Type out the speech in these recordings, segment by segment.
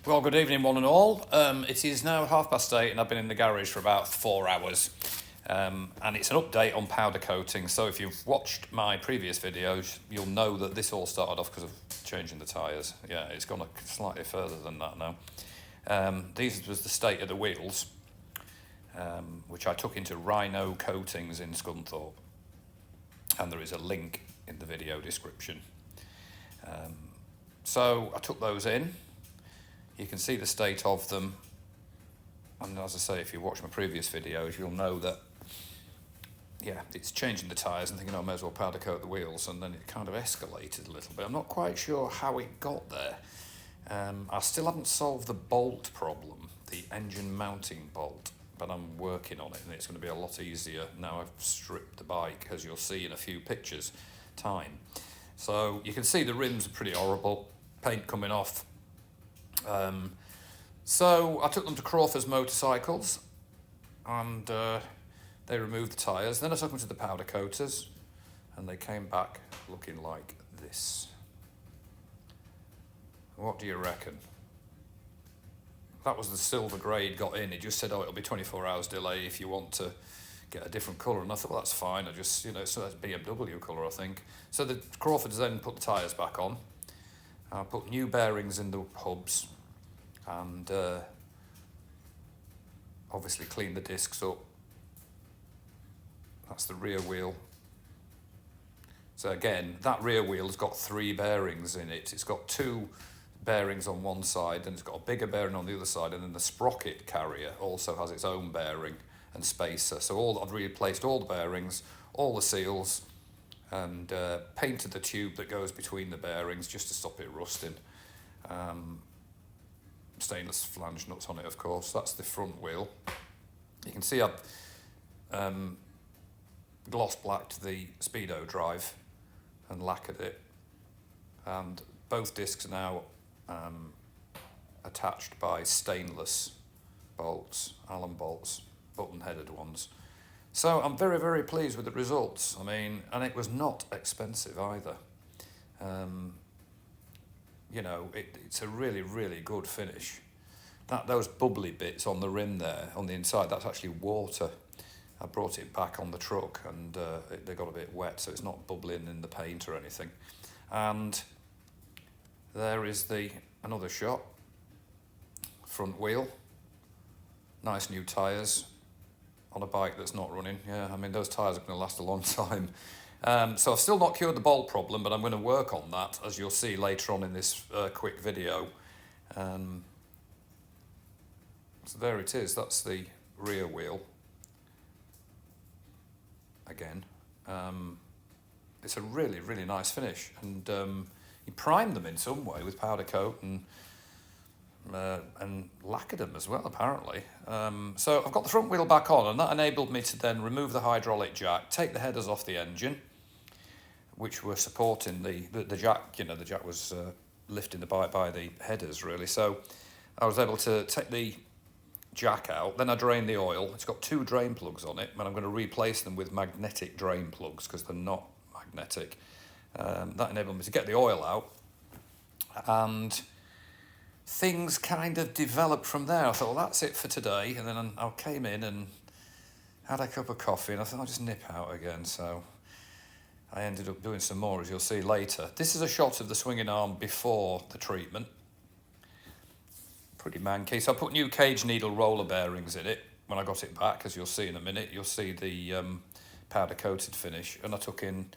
Well, good evening, one and all. It is now 8:30, and I've been in the garage for about 4 hours. And it's an update on powder coating. So if you've watched my previous videos, you'll know that this all started off because of changing the tyres. Yeah, it's gone slightly further than that now. These was the state of the wheels, which I took into Rhino Coatings in Scunthorpe. And there is a link in the video description. So I took those in. You can see the state of them, and as I say, if you watch my previous videos, you'll know that, yeah, it's changing the tyres and thinking, oh, I may as well powder coat the wheels, and then it kind of escalated a little bit. I'm not quite sure how it got there. I still haven't solved the bolt problem, the engine mounting bolt, but I'm working on it, and it's going to be a lot easier now I've stripped the bike, as you'll see in a few pictures' time. So you can see the rims are pretty horrible, paint coming off. So I took them to Crawford's Motorcycles, and they removed the tyres. Then I took them to the powder coaters, and they came back looking like this. What do you reckon? That was the silver grade got in. It just said, oh, it'll be 24 hours delay if you want to get a different colour. And I thought, well, that's fine. I just, so that's BMW colour, I think. So the Crawfords then put the tyres back on. I put new bearings in the hubs, and obviously clean the discs up. That's the rear wheel. So again, that rear wheel's got 3 bearings in it. It's got 2 bearings on one side, and it's got a bigger bearing on the other side, and then the sprocket carrier also has its own bearing and spacer. So I've replaced all the bearings, all the seals, and painted the tube that goes between the bearings just to stop it rusting. Stainless flange nuts on it, of course. That's the front wheel. You can see I've gloss blacked the speedo drive and lacquered it, and both discs are now attached by stainless bolts, Allen bolts, button-headed ones. So I'm very, very pleased with the results. I mean, and it was not expensive either. It's a really, really good finish. Those bubbly bits on the rim there, on the inside, that's actually water. I brought it back on the truck, and they got a bit wet, so it's not bubbling in the paint or anything. And there is another shot. Front wheel. Nice new tyres on a bike that's not running. Yeah, I mean, those tyres are going to last a long time. So I've still not cured the bolt problem, but I'm going to work on that, as you'll see later on in this quick video. So there it is. That's the rear wheel. Again, it's a really, really nice finish, and you primed them in some way with powder coat and lacquered them as well, apparently. So I've got the front wheel back on, and that enabled me to then remove the hydraulic jack, take the headers off the engine, which were supporting the jack. The jack was lifting the bike by the headers, really. So I was able to take the jack out. Then I drained the oil. It's got 2 drain plugs on it, and I'm going to replace them with magnetic drain plugs because they're not magnetic. That enabled me to get the oil out, and things kind of developed from there. I thought, well, that's it for today. And then I came in and had a cup of coffee, and I thought, I'll just nip out again. So I ended up doing some more, as you'll see later. This is a shot of the swinging arm before the treatment. Pretty manky. So I put new cage needle roller bearings in it when I got it back, as you'll see in a minute. You'll see the powder coated finish. And I took in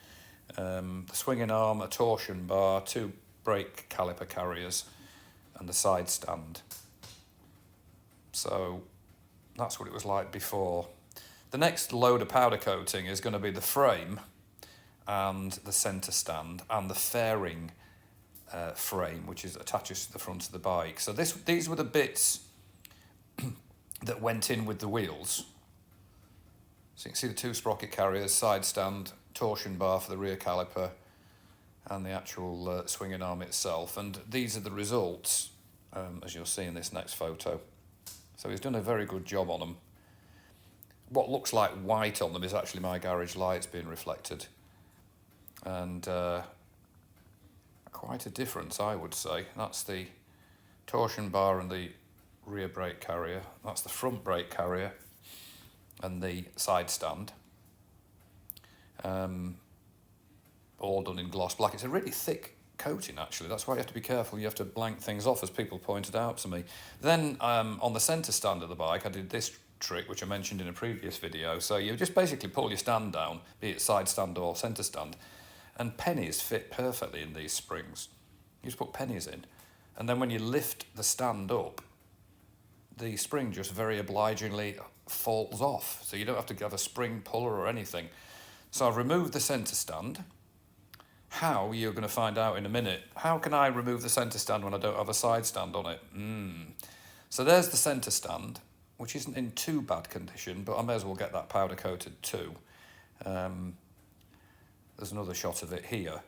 the swinging arm, a torsion bar, 2 brake caliper carriers, and the side stand. So that's what it was like before. The next load of powder coating is going to be the frame and the centre stand and the fairing frame, which attaches to the front of the bike. So these were the bits that went in with the wheels. So you can see the 2 sprocket carriers, side stand, torsion bar for the rear caliper, and the actual swinging arm itself. And these are the results, as you'll see in this next photo. So he's done a very good job on them. What looks like white on them is actually my garage lights being reflected. And quite a difference, I would say. That's the torsion bar and the rear brake carrier. That's the front brake carrier and the side stand. All done in gloss black. It's a really thick coating, actually. That's why you have to be careful. You have to blank things off, as people pointed out to me. Then on the centre stand of the bike, I did this trick, which I mentioned in a previous video. So you just basically pull your stand down, be it side stand or centre stand, and pennies fit perfectly in these springs. You just put pennies in, and then when you lift the stand up, the spring just very obligingly falls off, so you don't have to have a spring puller or anything. So I've removed the centre stand. How, you're going to find out in a minute. How can I remove the centre stand when I don't have a side stand on it? So there's the centre stand, which isn't in too bad condition, but I may as well get that powder coated too. There's another shot of it here.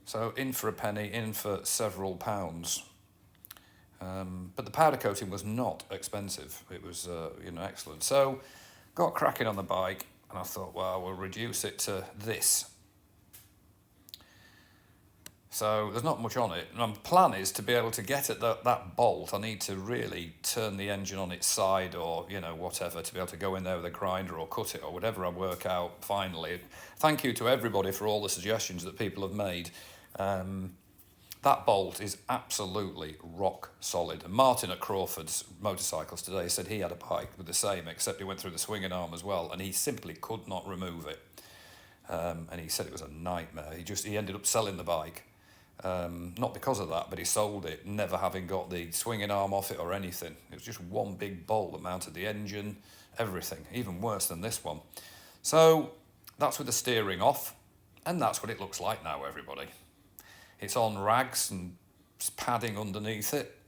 So in for a penny, in for several pounds. But the powder coating was not expensive. It was excellent. So got cracking on the bike, and I thought, well, we'll reduce it to this. So there's not much on it. And my plan is to be able to get at that bolt. I need to really turn the engine on its side, or whatever, to be able to go in there with a grinder or cut it or whatever I work out finally. Thank you to everybody for all the suggestions that people have made. That bolt is absolutely rock solid. And Martin at Crawford's Motorcycles today said he had a bike with the same, except he went through the swinging arm as well, and he simply could not remove it. And he said it was a nightmare. He ended up selling the bike. Not because of that, but he sold it, never having got the swinging arm off it or anything. It was just one big bolt that mounted the engine, everything, even worse than this one. So that's with the steering off, and that's what it looks like now, everybody. It's on rags and padding underneath it.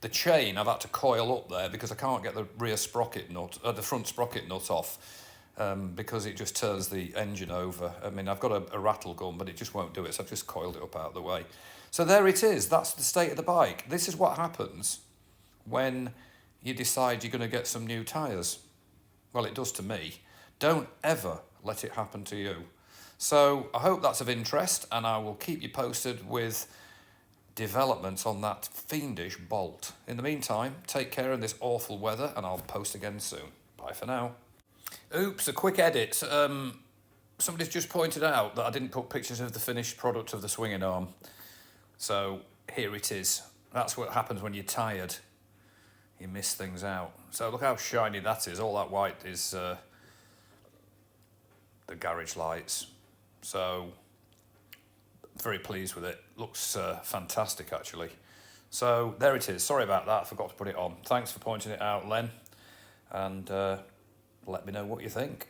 The chain I've had to coil up there because I can't get the rear sprocket nut, the front sprocket nut off. Because it just turns the engine over. I mean, I've got a rattle gun, but it just won't do it, so I've just coiled it up out of the way. So there it is. That's the state of the bike. This is what happens when you decide you're going to get some new tyres. Well, it does to me. Don't ever let it happen to you. So I hope that's of interest, and I will keep you posted with developments on that fiendish bolt. In the meantime, take care in this awful weather, and I'll post again soon. Bye for now. Oops, a quick edit. Somebody's just pointed out that I didn't put pictures of the finished product of the swinging arm. So here it is. That's what happens when you're tired. You miss things out. So look how shiny that is. All that white is the garage lights. So very pleased with it. Looks fantastic, actually. So there it is. Sorry about that. I forgot to put it on. Thanks for pointing it out, Len. And let me know what you think.